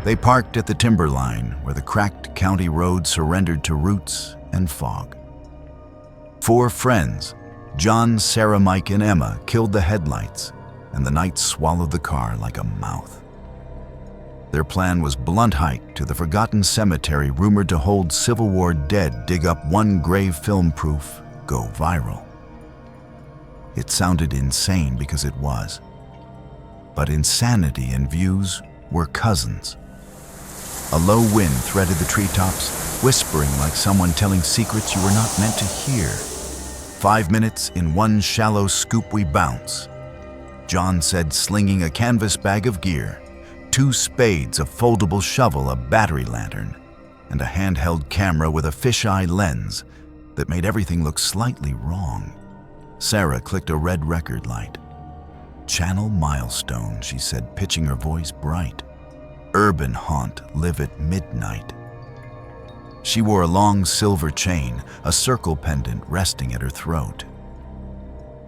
They parked at the timberline where the cracked county road surrendered to roots and fog. 4 friends, John, Sarah, Mike, and Emma, killed the headlights, and the night swallowed the car like a mouth. Their plan was blunt hike to the forgotten cemetery rumored to hold Civil War dead, dig up one grave film proof, go viral. It sounded insane because it was. But insanity and views were cousins. A low wind threaded the treetops, whispering like someone telling secrets you were not meant to hear. 5 minutes, in one shallow scoop we bounce. John said, slinging a canvas bag of gear, 2 spades, a foldable shovel, a battery lantern, and a handheld camera with a fisheye lens that made everything look slightly wrong. Sarah clicked a red record light. Channel Milestone, she said, pitching her voice bright. Urban haunt, live at midnight. She wore a long silver chain, a circle pendant resting at her throat.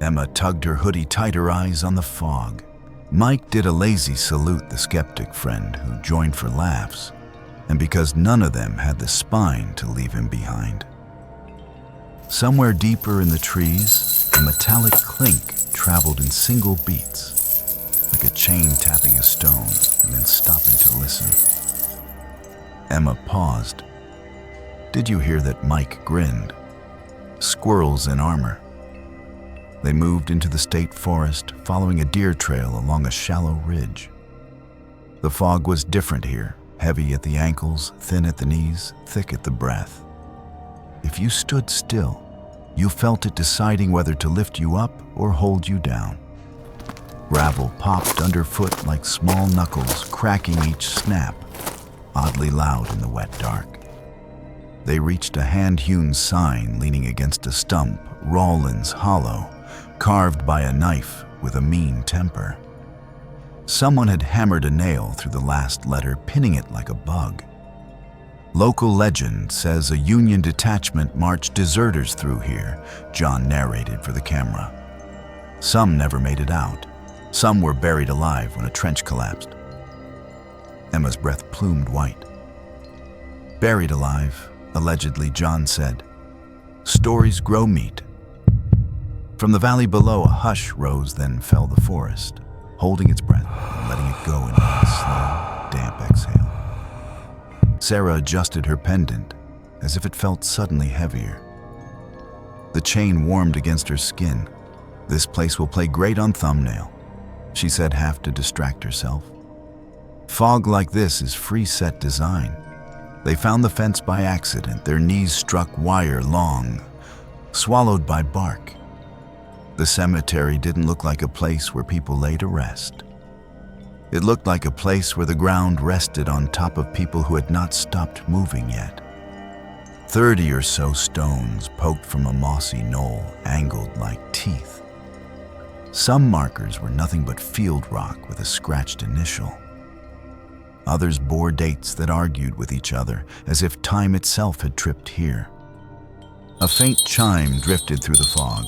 Emma tugged her hoodie tighter, eyes on the fog. Mike did a lazy salute, the skeptic friend who joined for laughs, and because none of them had the spine to leave him behind. Somewhere deeper in the trees, a metallic clink traveled in single beats, like a chain tapping a stone and then stopping to listen. Emma paused. Did you hear that? Mike grinned. Squirrels in armor. They moved into the state forest, following a deer trail along a shallow ridge. The fog was different here, heavy at the ankles, thin at the knees, thick at the breath. If you stood still, you felt it deciding whether to lift you up or hold you down. Gravel popped underfoot like small knuckles, cracking each snap, oddly loud in the wet dark. They reached a hand-hewn sign leaning against a stump, Rawlins Hollow, carved by a knife with a mean temper. Someone had hammered a nail through the last letter, pinning it like a bug. Local legend says a Union detachment marched deserters through here, John narrated for the camera. Some never made it out. Some were buried alive when a trench collapsed. Emma's breath plumed white. Buried alive, allegedly, John said. Stories grow meat. From the valley below, a hush rose, then fell the forest, holding its breath and letting it go in one slow, damp exhale. Sarah adjusted her pendant, as if it felt suddenly heavier. The chain warmed against her skin. This place will play great on thumbnail, she said, half to distract herself. Fog like this is free set design. They found the fence by accident. Their knees struck wire long, swallowed by bark. The cemetery didn't look like a place where people lay to rest. It looked like a place where the ground rested on top of people who had not stopped moving yet. 30 or so stones poked from a mossy knoll, angled like teeth. Some markers were nothing but field rock with a scratched initial. Others bore dates that argued with each other, as if time itself had tripped here. A faint chime drifted through the fog,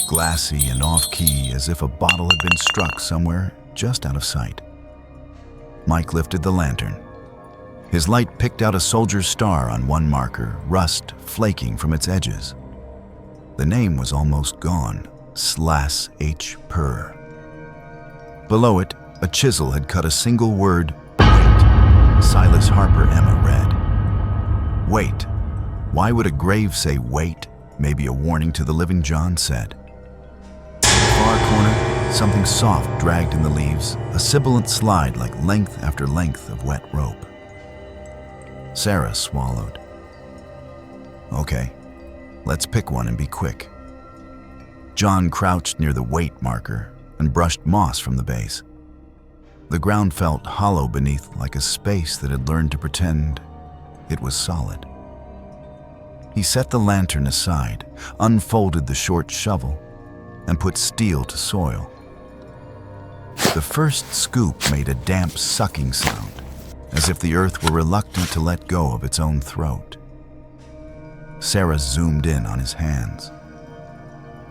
glassy and off-key, as if a bottle had been struck somewhere just out of sight. Mike lifted the lantern. His light picked out a soldier's star on one marker, rust flaking from its edges. The name was almost gone, Slash H. Purr. Below it, a chisel had cut a single word, wait. Silas Harper, Emma read. Wait. Why would a grave say wait? Maybe a warning to the living, John said. Far corner, something soft dragged in the leaves, a sibilant slide like length after length of wet rope. Sarah swallowed. Okay, let's pick one and be quick. John crouched near the weight marker and brushed moss from the base. The ground felt hollow beneath, like a space that had learned to pretend it was solid. He set the lantern aside, unfolded the short shovel, and put steel to soil. The first scoop made a damp sucking sound, as if the earth were reluctant to let go of its own throat. Sarah zoomed in on his hands.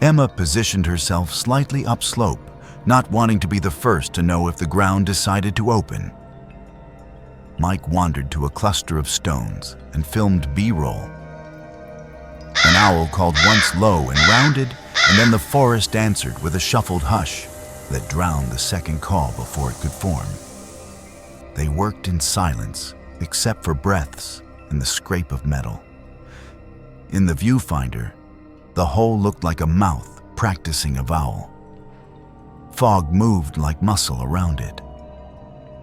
Emma positioned herself slightly upslope, not wanting to be the first to know if the ground decided to open. Mike wandered to a cluster of stones and filmed B-roll. An owl called once low and rounded, and then the forest answered with a shuffled hush that drowned the second call before it could form. They worked in silence, except for breaths and the scrape of metal. In the viewfinder, the hole looked like a mouth practicing a vowel. Fog moved like muscle around it.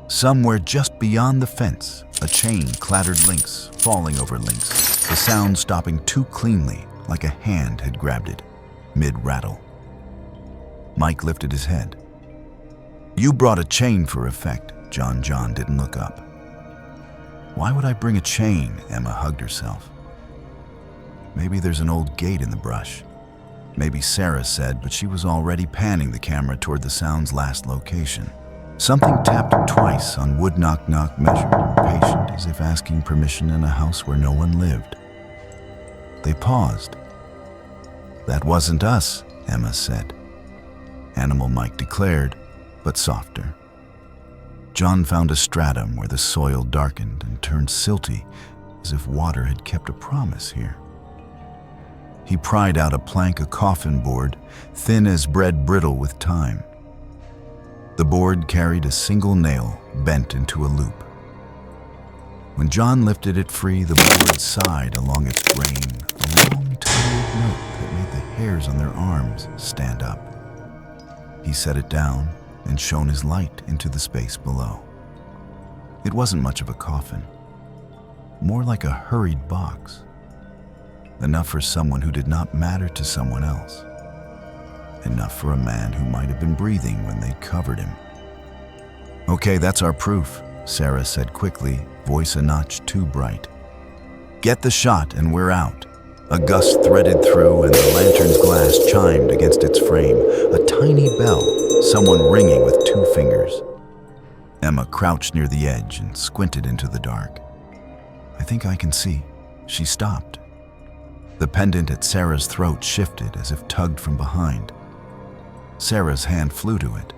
Somewhere just beyond the fence, a chain clattered links, falling over links, the sound stopping too cleanly, like a hand had grabbed it, mid-rattle. Mike lifted his head. "You brought a chain for effect." John didn't look up. "Why would I bring a chain?" Emma hugged herself. "Maybe there's an old gate in the brush." Maybe Sarah said, but she was already panning the camera toward the sound's last location. Something tapped twice on wood knock-knock, measured and patient, as if asking permission in a house where no one lived. They paused. "That wasn't us," Emma said. Animal Mike declared, but softer. John found a stratum where the soil darkened and turned silty, as if water had kept a promise here. He pried out a plank of coffin board, thin as bread brittle with time. The board carried a single nail bent into a loop. When John lifted it free, the board sighed along its grain, a long, tired note that made the hairs on their arms stand up. He set it down and shone his light into the space below. It wasn't much of a coffin, more like a hurried box, enough for someone who did not matter to someone else. Enough for a man who might have been breathing when they covered him. "Okay, that's our proof," Sarah said quickly, voice a notch too bright. "Get the shot and we're out." A gust threaded through and the lantern's glass chimed against its frame, a tiny bell, someone ringing with 2 fingers. Emma crouched near the edge and squinted into the dark. "I think I can see." She stopped. The pendant at Sarah's throat shifted as if tugged from behind. Sarah's hand flew to it.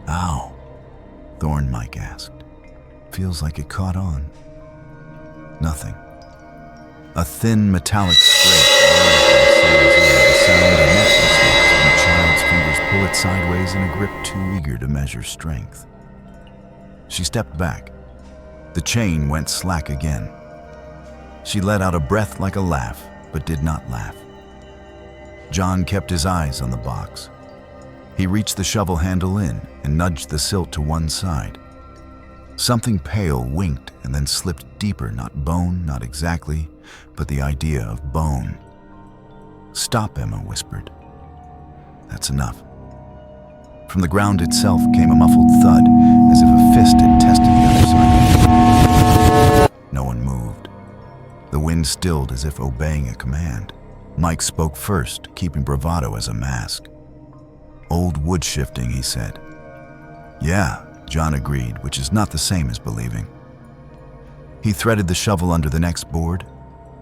"Ow," Thorn Mike asked. "Feels like it caught on." Nothing. A thin metallic scrape rose in Sarah's ear, the sound of necklace when a child's fingers pull it sideways in a grip too eager to measure strength. She stepped back. The chain went slack again. She let out a breath like a laugh, but did not laugh. John kept his eyes on the box. He reached the shovel handle in and nudged the silt to one side. Something pale winked and then slipped deeper, not bone, not exactly, but the idea of bone. "Stop," Emma whispered. "That's enough." From the ground itself came a muffled thud, as if a fist had tested the other side. No one moved. The wind stilled as if obeying a command. Mike spoke first, keeping bravado as a mask. "Old wood shifting," he said. "Yeah," John agreed, which is not the same as believing. He threaded the shovel under the next board.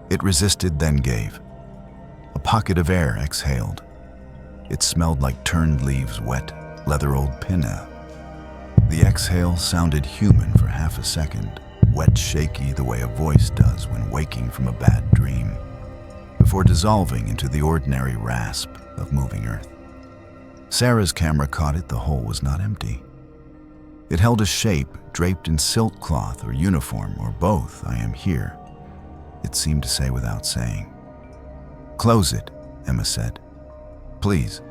It resisted, then gave. A pocket of air exhaled. It smelled like turned leaves, wet, leather-old pinna. The exhale sounded human for half a second, wet, shaky the way a voice does when waking from a bad dream, before dissolving into the ordinary rasp of moving earth. Sarah's camera caught it. The hole was not empty. It held a shape draped in silk cloth or uniform, or both. "I am here," it seemed to say without saying. "Close it," Emma said. "Please."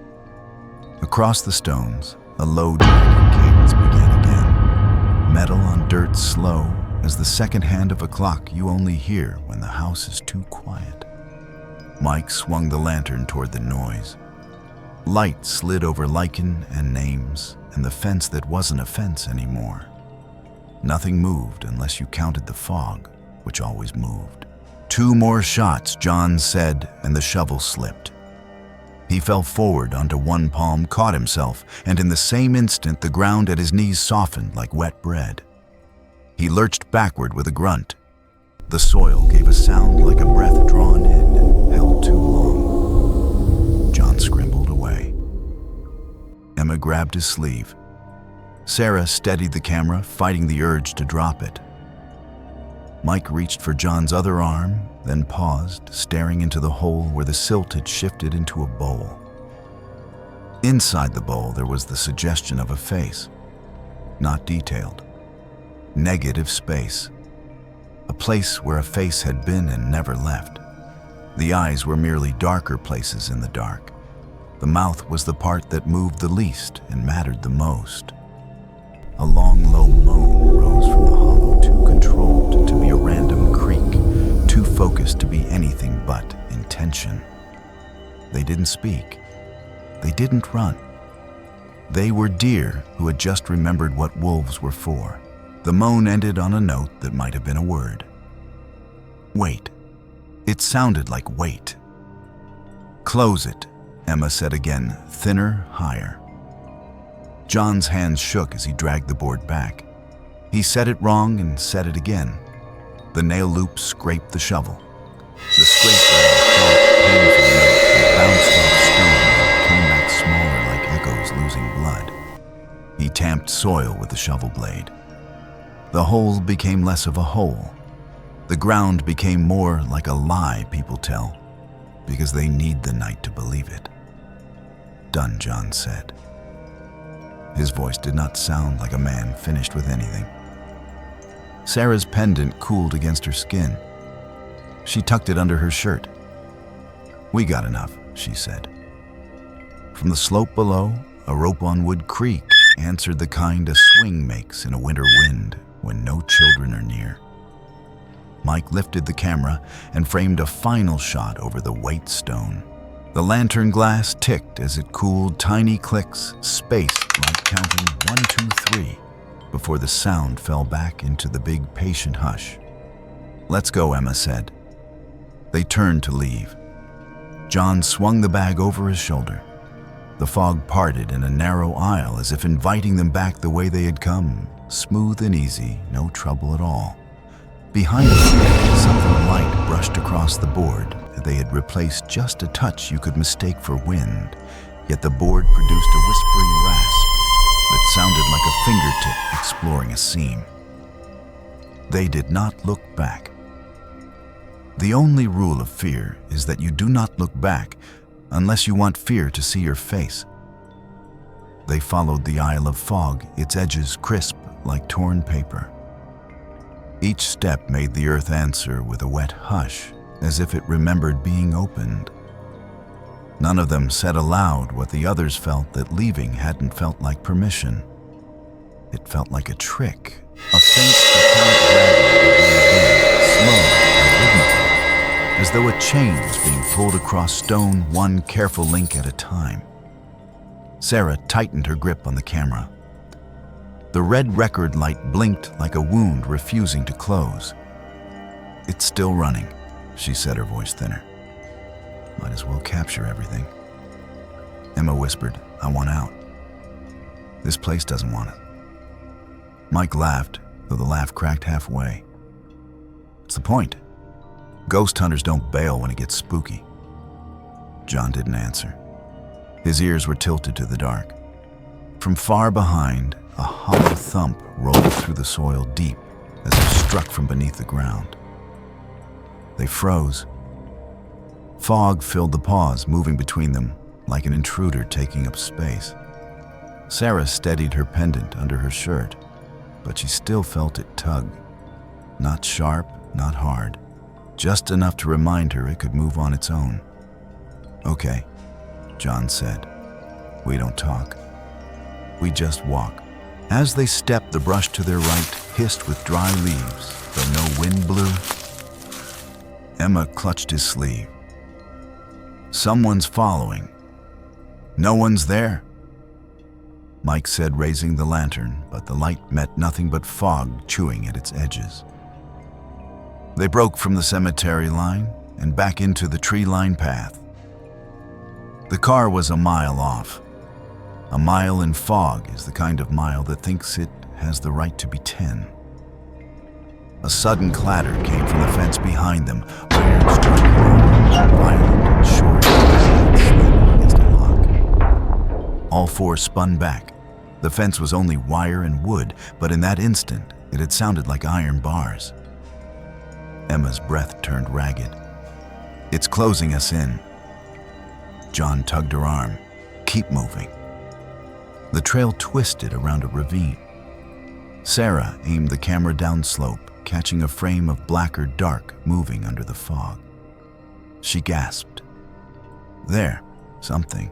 Across the stones, a low dragging cadence began again. Metal on dirt, slow as the second hand of a clock you only hear when the house is too quiet. Mike swung the lantern toward the noise. Light slid over lichen and names and the fence that wasn't a fence anymore. Nothing moved unless you counted the fog, which always moved. "2 more shots," John said, and the shovel slipped. He fell forward onto one palm, caught himself, and in the same instant the ground at his knees softened like wet bread. He lurched backward with a grunt. The soil gave a sound like a breath drawn in and held too long. John scrambled away. Emma grabbed his sleeve. Sarah steadied the camera, fighting the urge to drop it. Mike reached for John's other arm, then paused, staring into the hole where the silt had shifted into a bowl. Inside the bowl, there was the suggestion of a face. Not detailed. Negative space. A place where a face had been and never left. The eyes were merely darker places in the dark. The mouth was the part that moved the least and mattered the most. A long, low moan rose from the hollow, too controlled to be a random creak, too focused to be anything but intention. They didn't speak. They didn't run. They were deer who had just remembered what wolves were for. The moan ended on a note that might have been a word. Wait. It sounded like wait. Close it, Emma said again, thinner, higher. John's hands shook as he dragged the board back. He said it wrong and said it again. The nail loop scraped the shovel. The scrape felt painful and bounced off stone and came back smaller like echoes losing blood. He tamped soil with the shovel blade. The hole became less of a hole. The ground became more like a lie people tell, because they need the night to believe it. Done, John said. His voice did not sound like a man finished with anything. Sarah's pendant cooled against her skin. She tucked it under her shirt. We got enough, she said. From the slope below, a rope on wood creak answered the kind a swing makes in a winter wind when no children are near. Mike lifted the camera and framed a final shot over the white stone. The lantern glass ticked as it cooled tiny clicks, spaced like counting 1, 2, 3, before the sound fell back into the big patient hush. Let's go, Emma said. They turned to leave. John swung the bag over his shoulder. The fog parted in a narrow aisle as if inviting them back the way they had come, smooth and easy, no trouble at all. Behind them, something light brushed across the board. They had replaced just a touch you could mistake for wind, yet the board produced a whispering rasp that sounded like a fingertip exploring a seam. They did not look back. The only rule of fear is that you do not look back unless you want fear to see your face. They followed the aisle of fog, its edges crisp like torn paper. Each step made the earth answer with a wet hush, as if it remembered being opened. None of them said aloud what the others felt that leaving hadn't felt like permission. It felt like a trick, a faint metallic gravity, slow and rhythmic, as though a chain was being pulled across stone, one careful link at a time. Sarah tightened her grip on the camera. The red record light blinked like a wound refusing to close. It's still running, she said, her voice thinner. Might as well capture everything. Emma whispered, I want out. This place doesn't want it. Mike laughed, though the laugh cracked halfway. What's the point? Ghost hunters don't bail when it gets spooky. John didn't answer. His ears were tilted to the dark. From far behind, a hollow thump rolled through the soil deep, as if struck from beneath the ground. They froze. Fog filled the pause, moving between them like an intruder taking up space. Sarah steadied her pendant under her shirt, but she still felt it tug. Not sharp, not hard, just enough to remind her it could move on its own. Okay, John said. We don't talk. We just walk. As they stepped, the brush to their right hissed with dry leaves, though no wind blew. Emma clutched his sleeve. Someone's following. No one's there, Mike said, raising the lantern, but the light met nothing but fog chewing at its edges. They broke from the cemetery line and back into the tree-lined path. The car was a mile off. A mile in fog is the kind of mile that thinks it has the right to be 10. A sudden clatter came from the fence behind them. Iron striking violent, short, slamming against a lock. All four spun back. The fence was only wire and wood, but in that instant, it had sounded like iron bars. Emma's breath turned ragged. "It's closing us in." John tugged her arm. "Keep moving." The trail twisted around a ravine. Sarah aimed the camera downslope, catching a frame of blacker dark moving under the fog. She gasped. There, something.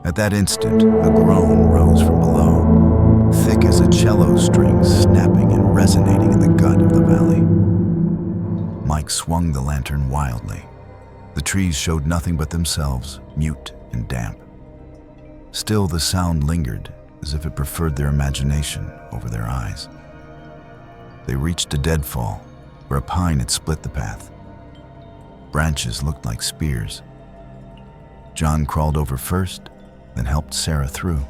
At that instant, a groan rose from below, thick as a cello string, snapping and resonating in the gut of the valley. Mike swung the lantern wildly. The trees showed nothing but themselves, mute and damp. Still, the sound lingered, as if it preferred their imagination over their eyes. They reached a deadfall, where a pine had split the path. Branches looked like spears. John crawled over first, then helped Sarah through.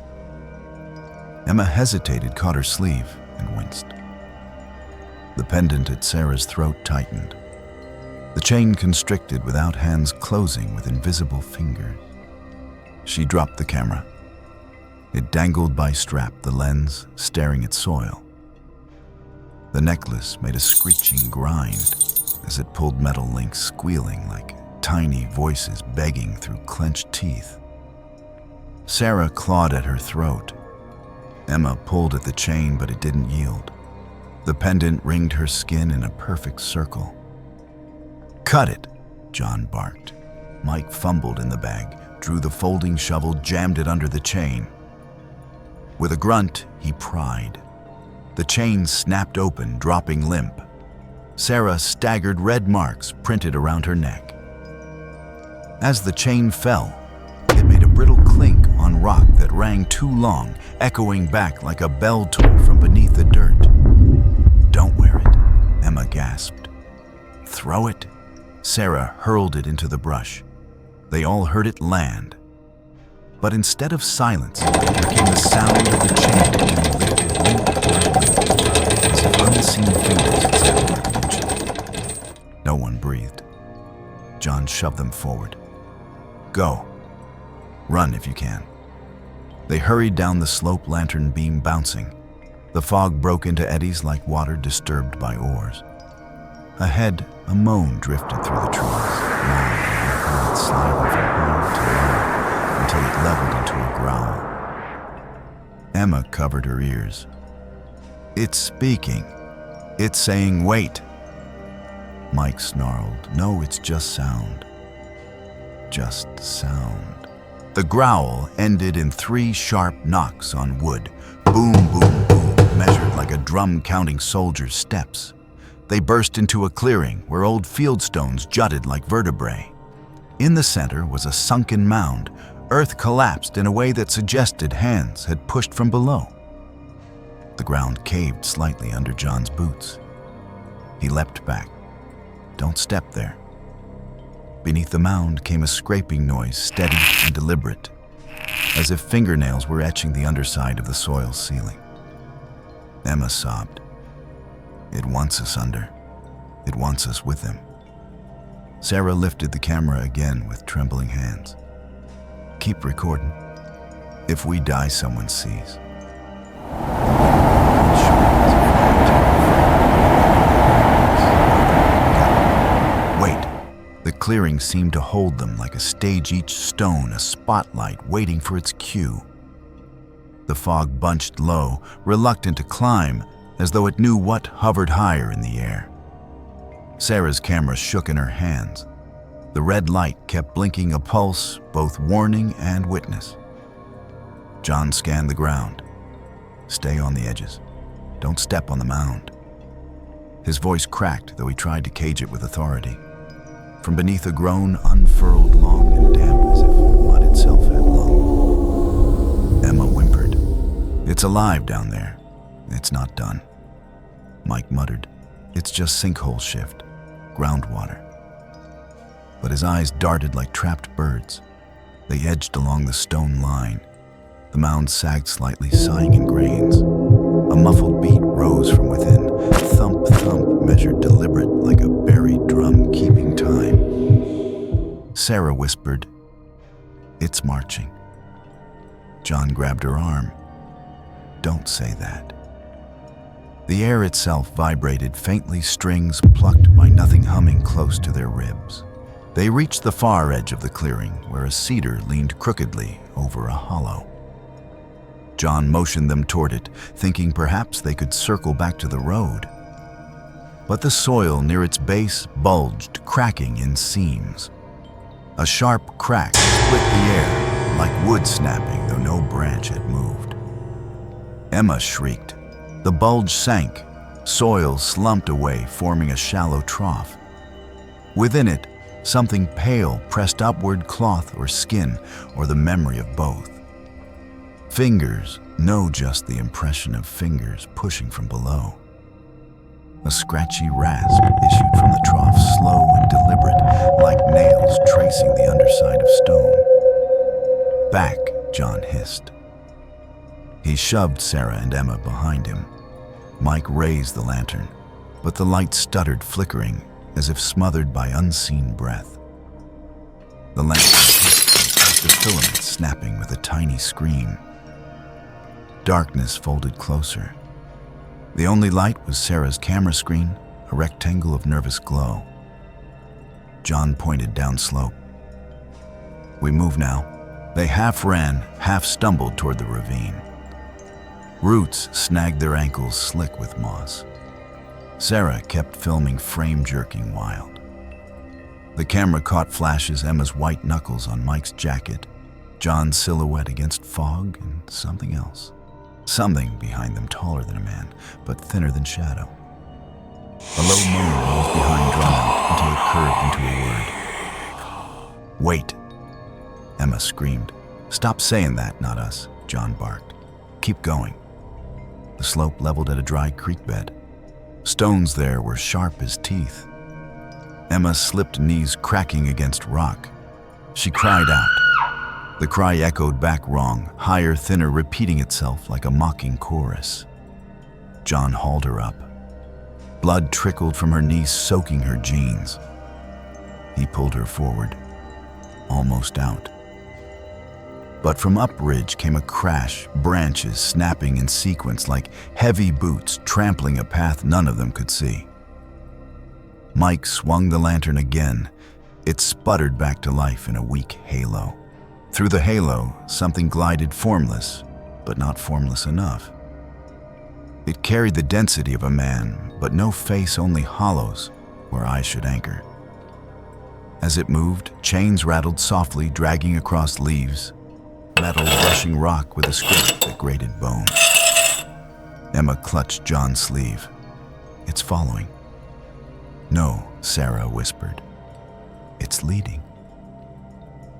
Emma hesitated, caught her sleeve, and winced. The pendant at Sarah's throat tightened. The chain constricted without hands closing with invisible fingers. She dropped the camera. It dangled by strap, the lens staring at soil. The necklace made a screeching grind as it pulled metal links, squealing like tiny voices begging through clenched teeth. Sarah clawed at her throat. Emma pulled at the chain, but it didn't yield. The pendant ringed her skin in a perfect circle. "Cut it," John barked. Mike fumbled in the bag, drew the folding shovel, jammed it under the chain. With a grunt, he pried. The chain snapped open, dropping limp. Sarah staggered, red marks printed around her neck. As the chain fell, it made a brittle clink on rock that rang too long, echoing back like a bell toll from beneath the dirt. "Don't wear it," Emma gasped. "Throw it." Sarah hurled it into the brush. They all heard it land. But instead of silence, there came the sound of the chain being lifted limp, as if unseen fingers had set their attention. No one breathed. John shoved them forward. "Go. Run if you can." They hurried down the slope, lantern beam bouncing. The fog broke into eddies like water disturbed by oars. Ahead, a moan drifted through the trees, loud and heard it sliding from high to low until it leveled into a growl. Emma covered her ears. "It's speaking. It's saying wait." Mike snarled. "No, it's just sound. Just sound." The growl ended in 3 sharp knocks on wood. Boom, boom, boom, measured like a drum counting soldiers' steps. They burst into a clearing where old fieldstones jutted like vertebrae. In the center was a sunken mound. Earth collapsed in a way that suggested hands had pushed from below. The ground caved slightly under John's boots. He leapt back. "Don't step there." Beneath the mound came a scraping noise, steady and deliberate, as if fingernails were etching the underside of the soil ceiling. Emma sobbed. "It wants us under. It wants us with them." Sarah lifted the camera again with trembling hands. "Keep recording. If we die, someone sees." Wait. The clearing seemed to hold them like a stage, each stone a spotlight waiting for its cue. The fog bunched low, reluctant to climb, as though it knew what hovered higher in the air. Sarah's camera shook in her hands. The red light kept blinking, a pulse, both warning and witness. John scanned the ground. "Stay on the edges. Don't step on the mound." His voice cracked, though he tried to cage it with authority. From beneath a groan unfurled long and damp as if mud itself had lung. Emma whimpered. "It's alive down there. It's not done." Mike muttered. "It's just sinkhole shift. Groundwater." But his eyes darted like trapped birds. They edged along the stone line. The mound sagged slightly, sighing in grains. A muffled beat rose from within. Thump, thump, measured deliberate like a buried drum keeping time. Sarah whispered, "It's marching." John grabbed her arm. "Don't say that." The air itself vibrated faintly, strings plucked by nothing humming close to their ribs. They reached the far edge of the clearing, where a cedar leaned crookedly over a hollow. John motioned them toward it, thinking perhaps they could circle back to the road. But the soil near its base bulged, cracking in seams. A sharp crack split the air, like wood snapping, though no branch had moved. Emma shrieked. The bulge sank. Soil slumped away, forming a shallow trough. Within it, something pale pressed upward, cloth or skin, or the memory of both. Fingers, no, just the impression of fingers pushing from below. A scratchy rasp issued from the trough, slow and deliberate, like nails tracing the underside of stone. "Back," John hissed. He shoved Sarah and Emma behind him. Mike raised the lantern, but the light stuttered, flickering, as if smothered by unseen breath. The lantern hissed, the filament snapping with a tiny scream. Darkness folded closer. The only light was Sarah's camera screen, a rectangle of nervous glow. John pointed downslope. "We move now." They half ran, half stumbled toward the ravine. Roots snagged their ankles slick with moss. Sarah kept filming, frame jerking wild. The camera caught flashes, Emma's white knuckles on Mike's jacket, John's silhouette against fog, and something else. Something behind them, taller than a man, but thinner than shadow. A low moan rose behind Drummond until it curved into a word. "Wait!" Emma screamed. "Stop saying that, not us," John barked. "Keep going." The slope leveled at a dry creek bed. Stones there were sharp as teeth. Emma slipped, knees cracking against rock. She cried out. The cry echoed back wrong, higher, thinner, repeating itself like a mocking chorus. John hauled her up. Blood trickled from her knees, soaking her jeans. He pulled her forward, almost out. But from upridge came a crash, branches snapping in sequence like heavy boots trampling a path none of them could see. Mike swung the lantern again. It sputtered back to life in a weak halo. Through the halo, something glided, formless, but not formless enough. It carried the density of a man, but no face, only hollows where eyes should anchor. As it moved, chains rattled softly, dragging across leaves, metal brushing rock with a scrape that grated bone. Emma clutched John's sleeve. "It's following." "No," Sarah whispered. "It's leading."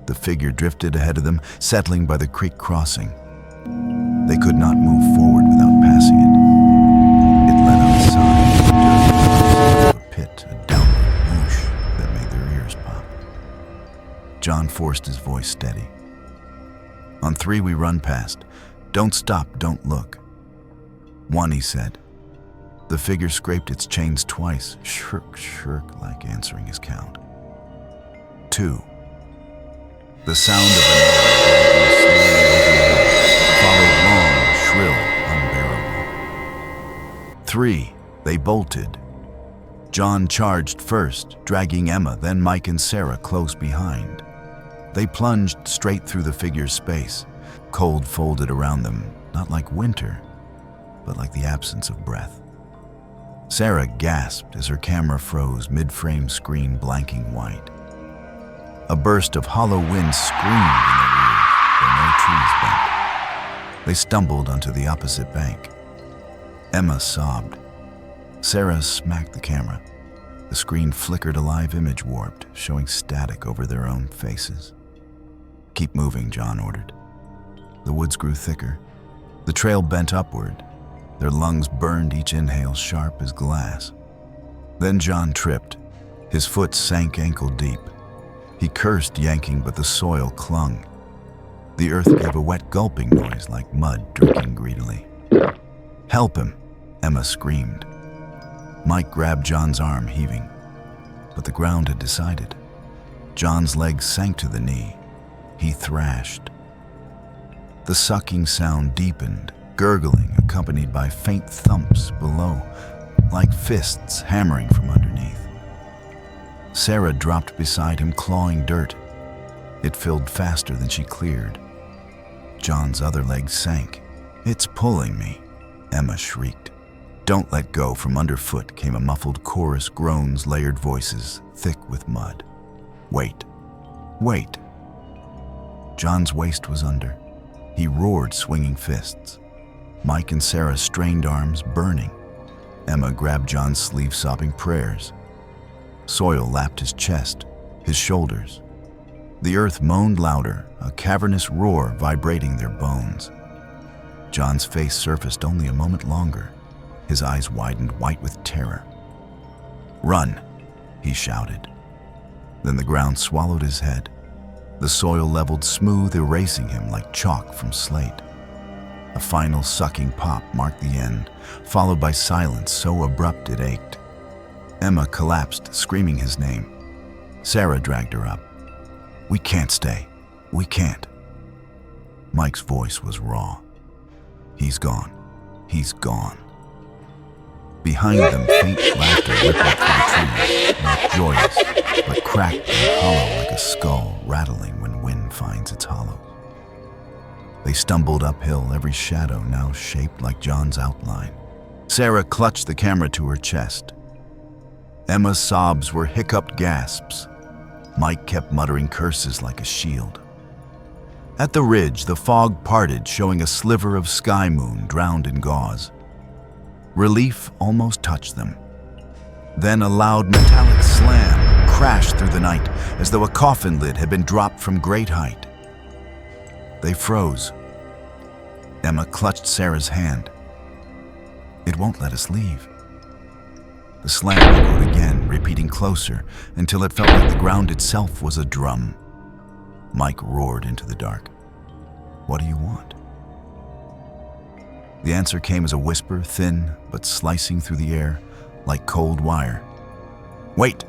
The figure drifted ahead of them, settling by the creek crossing. They could not move forward without passing it. It led outside, a pit, a downward whoosh that made their ears pop. John forced his voice steady. "On 3 we run past. Don't stop, don't look." "1," he said. The figure scraped its chains twice, shirk, like answering his count. 2. The sound of an air slowly overhead, followed long, shrill, unbearable. 3. They bolted. John charged first, dragging Emma, then Mike and Sarah close behind. They plunged straight through the figure's space, cold folded around them, not like winter, but like the absence of breath. Sarah gasped as her camera froze, mid-frame screen blanking white. A burst of hollow wind screamed in their ears, where no trees bent. They stumbled onto the opposite bank. Emma sobbed. Sarah smacked the camera. The screen flickered, a live image warped, showing static over their own faces. "Keep moving," John ordered. The woods grew thicker. The trail bent upward. Their lungs burned, each inhale sharp as glass. Then John tripped. His foot sank ankle deep. He cursed, yanking, but the soil clung. The earth gave a wet gulping noise like mud drinking greedily. "Help him," Emma screamed. Mike grabbed John's arm, heaving. But the ground had decided. John's legs sank to the knee. He thrashed. The sucking sound deepened, gurgling accompanied by faint thumps below, like fists hammering from underneath. Sarah dropped beside him, clawing dirt. It filled faster than she cleared. John's other leg sank. "It's pulling me," Emma shrieked. "Don't let go." From underfoot came a muffled chorus, groans, layered voices, thick with mud. "Wait, wait." John's waist was under. He roared, swinging fists. Mike and Sarah's strained arms burning. Emma grabbed John's sleeve, sobbing prayers. Soil lapped his chest, his shoulders. The earth moaned louder, a cavernous roar vibrating their bones. John's face surfaced only a moment longer. His eyes widened, white with terror. "Run," he shouted. Then the ground swallowed his head. The soil leveled smooth, erasing him like chalk from slate. A final sucking pop marked the end, followed by silence so abrupt it ached. Emma collapsed, screaming his name. Sarah dragged her up. "We can't stay. We can't." Mike's voice was raw. "He's gone. He's gone." Behind them, faint laughter rippled through the trees, not joyous, but cracked and hollow like a skull rattling when wind finds its hollows. They stumbled uphill, every shadow now shaped like John's outline. Sarah clutched the camera to her chest. Emma's sobs were hiccuped gasps. Mike kept muttering curses like a shield. At the ridge, the fog parted, showing a sliver of sky moon drowned in gauze. Relief almost touched them. Then a loud metallic slam crashed through the night, as though a coffin lid had been dropped from great height. They froze. Emma clutched Sarah's hand. "It won't let us leave." The slam echoed again, repeating closer, until it felt like the ground itself was a drum. Mike roared into the dark. "What do you want?" The answer came as a whisper, thin but slicing through the air like cold wire. "Wait!"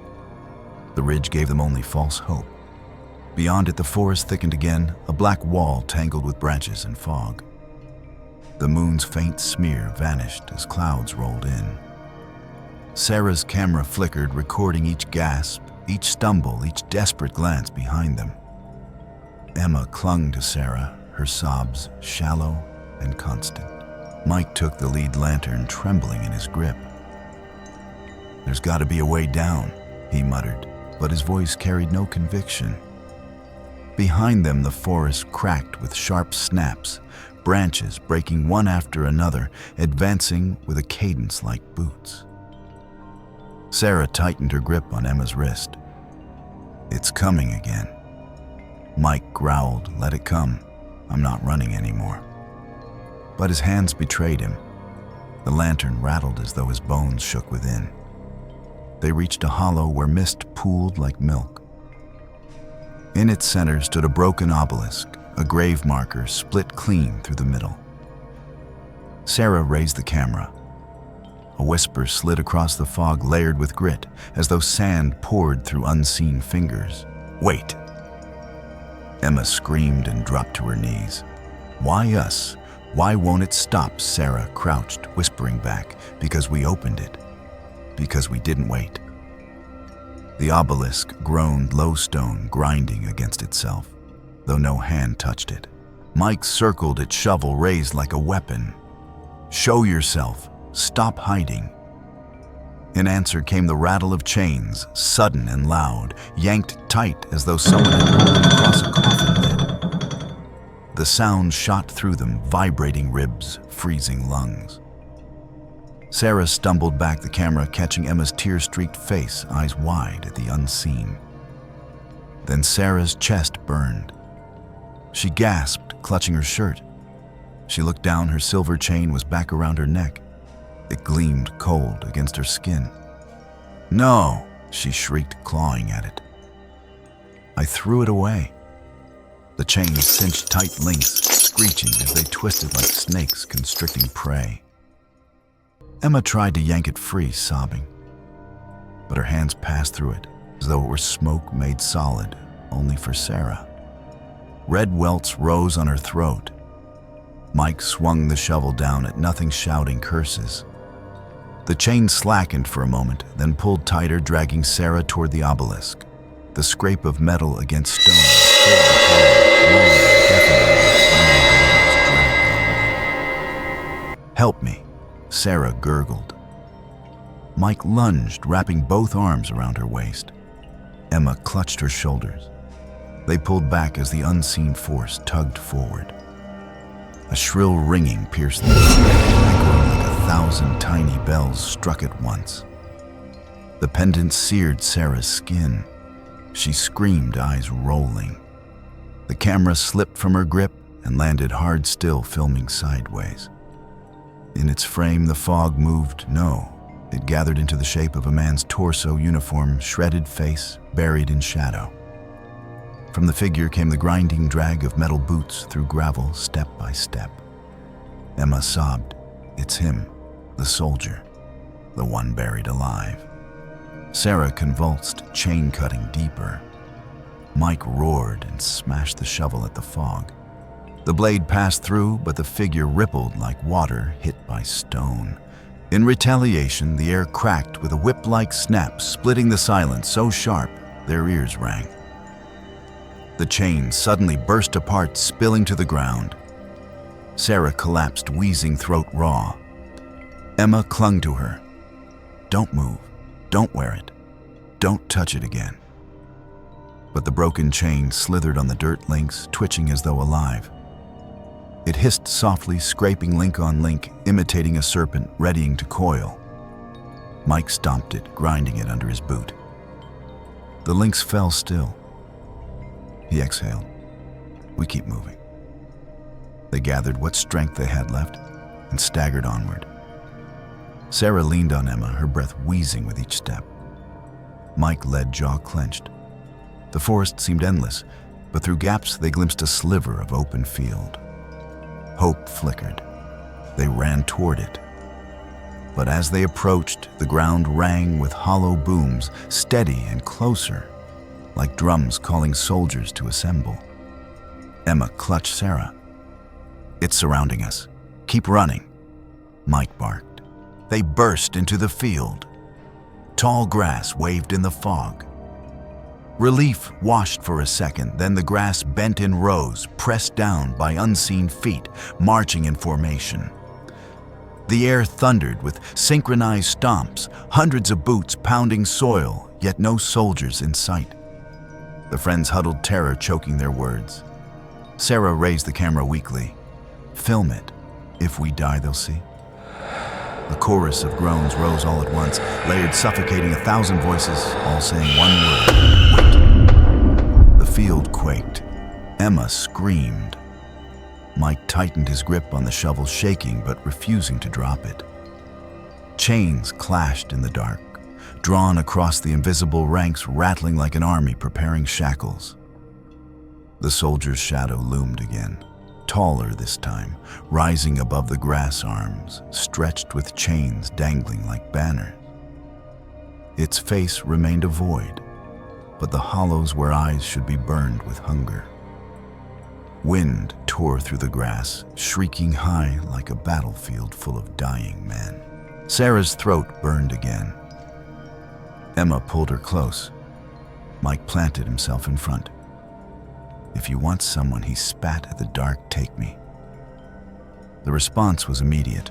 The ridge gave them only false hope. Beyond it, the forest thickened again, a black wall tangled with branches and fog. The moon's faint smear vanished as clouds rolled in. Sarah's camera flickered, recording each gasp, each stumble, each desperate glance behind them. Emma clung to Sarah, her sobs shallow and constant. Mike took the lead lantern, trembling in his grip. "There's got to be a way down," he muttered, but his voice carried no conviction. Behind them, the forest cracked with sharp snaps, branches breaking one after another, advancing with a cadence like boots. Sarah tightened her grip on Emma's wrist. "It's coming again." Mike growled, "Let it come. I'm not running anymore." But his hands betrayed him. The lantern rattled as though his bones shook within. They reached a hollow where mist pooled like milk. In its center stood a broken obelisk, a grave marker split clean through the middle. Sarah raised the camera. A whisper slid across the fog layered with grit, as though sand poured through unseen fingers. "Wait!" Emma screamed and dropped to her knees. "Why us? Why won't it stop?" Sarah crouched, whispering back. "Because we opened it. Because we didn't wait." The obelisk groaned, low stone grinding against itself, though no hand touched it. Mike circled its shovel raised like a weapon. "Show yourself. Stop hiding." In answer came the rattle of chains, sudden and loud, yanked tight as though someone had pulled them across a coffin lid. The sound shot through them, vibrating ribs, freezing lungs. Sarah stumbled back, the camera catching Emma's tear-streaked face, eyes wide at the unseen. Then Sarah's chest burned. She gasped, clutching her shirt. She looked down, her silver chain was back around her neck. It gleamed cold against her skin. "No!" she shrieked, clawing at it. I threw it away. The chain cinched tight links, screeching as they twisted like snakes constricting prey. Emma tried to yank it free, sobbing. But her hands passed through it, as though it were smoke made solid, only for Sarah. Red welts rose on her throat. Mike swung the shovel down at nothing, shouting curses. The chain slackened for a moment, then pulled tighter, dragging Sarah toward the obelisk. The scrape of metal against stone filled the hole, long, deafening. "Help me," Sarah gurgled. Mike lunged, wrapping both arms around her waist. Emma clutched her shoulders. They pulled back as the unseen force tugged forward. A shrill ringing pierced the air, echoing like 1,000 tiny bells struck at once. The pendant seared Sarah's skin. She screamed, eyes rolling. The camera slipped from her grip and landed hard still, filming sideways. In its frame, the fog moved. No, it gathered into the shape of a man's torso, uniform, shredded face, buried in shadow. From the figure came the grinding drag of metal boots through gravel, step by step. Emma sobbed. It's him, the soldier, the one buried alive. Sarah convulsed, chain cutting deeper. Mike roared and smashed the shovel at the fog. The blade passed through, but the figure rippled like water hit by stone. In retaliation, the air cracked with a whip-like snap, splitting the silence so sharp their ears rang. The chain suddenly burst apart, spilling to the ground. Sarah collapsed, wheezing, throat raw. Emma clung to her. "Don't move. Don't wear it. Don't touch it again." But the broken chain slithered on the dirt links, twitching as though alive. It hissed softly, scraping link on link, imitating a serpent readying to coil. Mike stomped it, grinding it under his boot. The links fell still. He exhaled. "We keep moving." They gathered what strength they had left and staggered onward. Sarah leaned on Emma, her breath wheezing with each step. Mike led, jaw clenched. The forest seemed endless, but through gaps they glimpsed a sliver of open field. Hope flickered. They ran toward it. But as they approached, the ground rang with hollow booms, steady and closer, like drums calling soldiers to assemble. Emma clutched Sarah. "It's surrounding us. Keep running," Mike barked. They burst into the field. Tall grass waved in the fog. Relief washed for a second, then the grass bent in rows, pressed down by unseen feet, marching in formation. The air thundered with synchronized stomps, hundreds of boots pounding soil, yet no soldiers in sight. The friends huddled, terror choking their words. Sarah raised the camera weakly. "Film it. If we die, they'll see." The chorus of groans rose all at once, layered, suffocating, 1,000 voices, all saying one word: wait. The field quaked. Emma screamed. Mike tightened his grip on the shovel, shaking but refusing to drop it. Chains clashed in the dark, drawn across the invisible ranks, rattling like an army preparing shackles. The soldier's shadow loomed again. Taller this time, rising above the grass arms, stretched with chains dangling like banners. Its face remained a void, but the hollows where eyes should be burned with hunger. Wind tore through the grass, shrieking high like a battlefield full of dying men. Sarah's throat burned again. Emma pulled her close. Mike planted himself in front. "If you want someone," he spat at the dark, "take me." The response was immediate,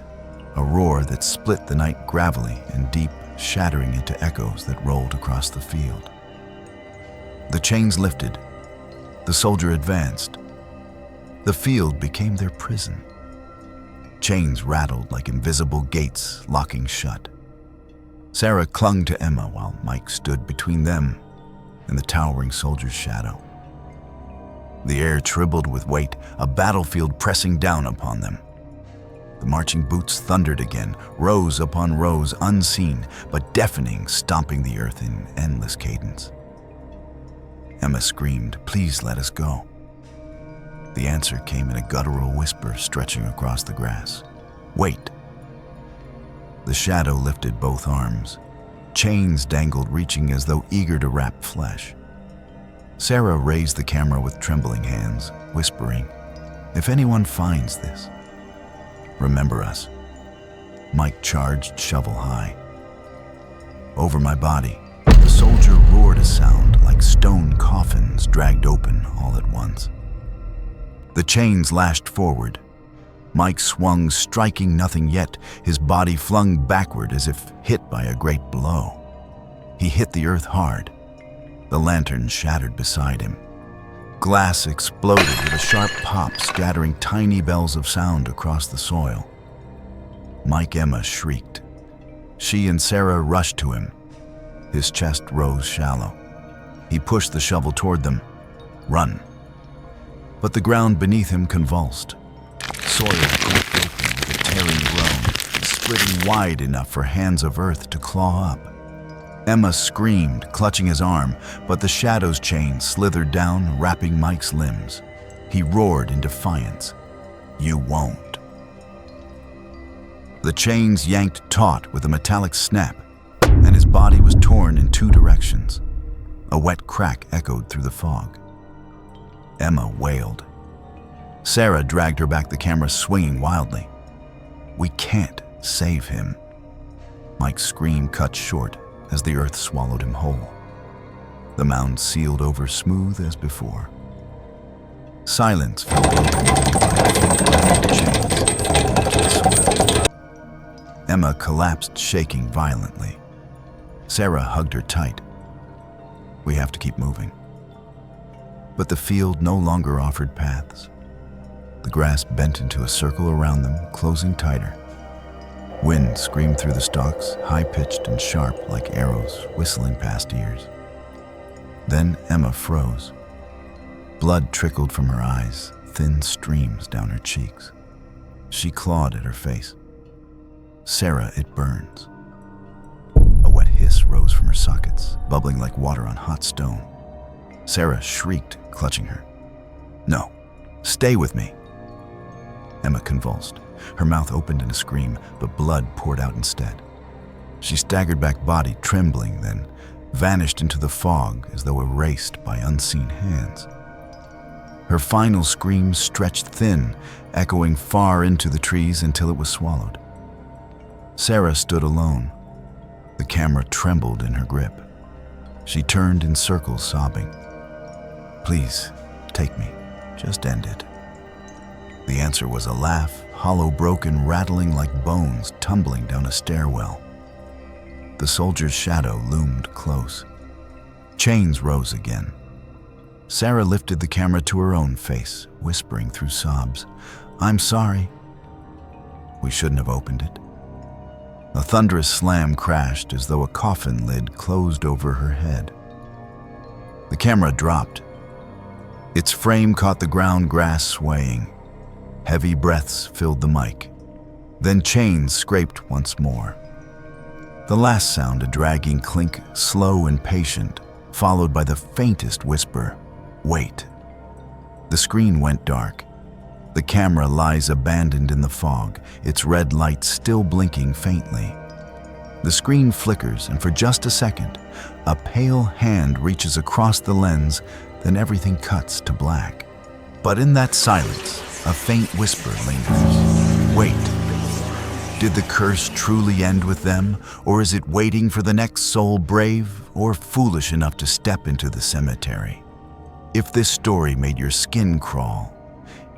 a roar that split the night gravelly and deep, shattering into echoes that rolled across the field. The chains lifted. The soldier advanced. The field became their prison. Chains rattled like invisible gates, locking shut. Sarah clung to Emma while Mike stood between them and the towering soldier's shadow. The air trembled with weight, a battlefield pressing down upon them. The marching boots thundered again, rows upon rows, unseen but deafening, stomping the earth in endless cadence. Emma screamed, "Please let us go." The answer came in a guttural whisper stretching across the grass. "Wait." The shadow lifted both arms. Chains dangled, reaching as though eager to wrap flesh. Sarah raised the camera with trembling hands, whispering, "If anyone finds this, Remember us." Mike charged, shovel high. Over my body, the soldier roared a sound like stone coffins dragged open all at once. The chains lashed forward. Mike swung, striking nothing yet, his body flung backward as if hit by a great blow. He hit the earth hard. The lantern shattered beside him. Glass exploded with a sharp pop, scattering tiny bells of sound across the soil. Emma shrieked. She and Sarah rushed to him. His chest rose shallow. He pushed the shovel toward them. "Run." But the ground beneath him convulsed. Soil ripped open with a tearing groan, splitting wide enough for hands of earth to claw up. Emma screamed, clutching his arm, but the shadow's chain slithered down, wrapping Mike's limbs. He roared in defiance. "You won't." The chains yanked taut with a metallic snap, and his body was torn in two directions. A wet crack echoed through the fog. Emma wailed. Sarah dragged her back, the camera swinging wildly. "We can't save him." Mike's scream cut short as the earth swallowed him whole. The mound sealed over smooth as before. Silence fell broken by the chains falling to the soil. Emma collapsed, shaking violently. Sarah hugged her tight. "We have to keep moving." But the field no longer offered paths. The grass bent into a circle around them, closing tighter. Wind screamed through the stalks, high-pitched and sharp like arrows whistling past ears. Then Emma froze. Blood trickled from her eyes, thin streams down her cheeks. She clawed at her face. "Sarah, it burns." A wet hiss rose from her sockets, bubbling like water on hot stone. Sarah shrieked, clutching her. "No, stay with me." Emma convulsed. Her mouth opened in a scream, but blood poured out instead. She staggered back, body trembling, then vanished into the fog as though erased by unseen hands. Her final scream stretched thin, echoing far into the trees until it was swallowed. Sarah stood alone. The camera trembled in her grip. She turned in circles, sobbing. "Please, take me. Just end it." The answer was a laugh, hollow, broken, rattling like bones tumbling down a stairwell. The soldier's shadow loomed close. Chains rose again. Sarah lifted the camera to her own face, whispering through sobs, "I'm sorry. We shouldn't have opened it." A thunderous slam crashed as though a coffin lid closed over her head. The camera dropped. Its frame caught the ground, grass swaying. Heavy breaths filled the mic. Then chains scraped once more. The last sound, a dragging clink, slow and patient, followed by the faintest whisper, "Wait." The screen went dark. The camera lies abandoned in the fog, its red light still blinking faintly. The screen flickers, and for just a second, a pale hand reaches across the lens, then everything cuts to black. But in that silence, a faint whisper lingers. Wait. Did the curse truly end with them, or is it waiting for the next soul brave or foolish enough to step into the cemetery? If this story made your skin crawl,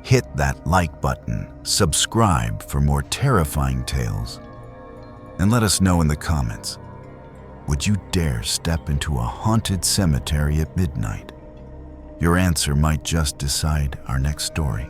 hit that like button, subscribe for more terrifying tales, and let us know in the comments, would you dare step into a haunted cemetery at midnight? Your answer might just decide our next story.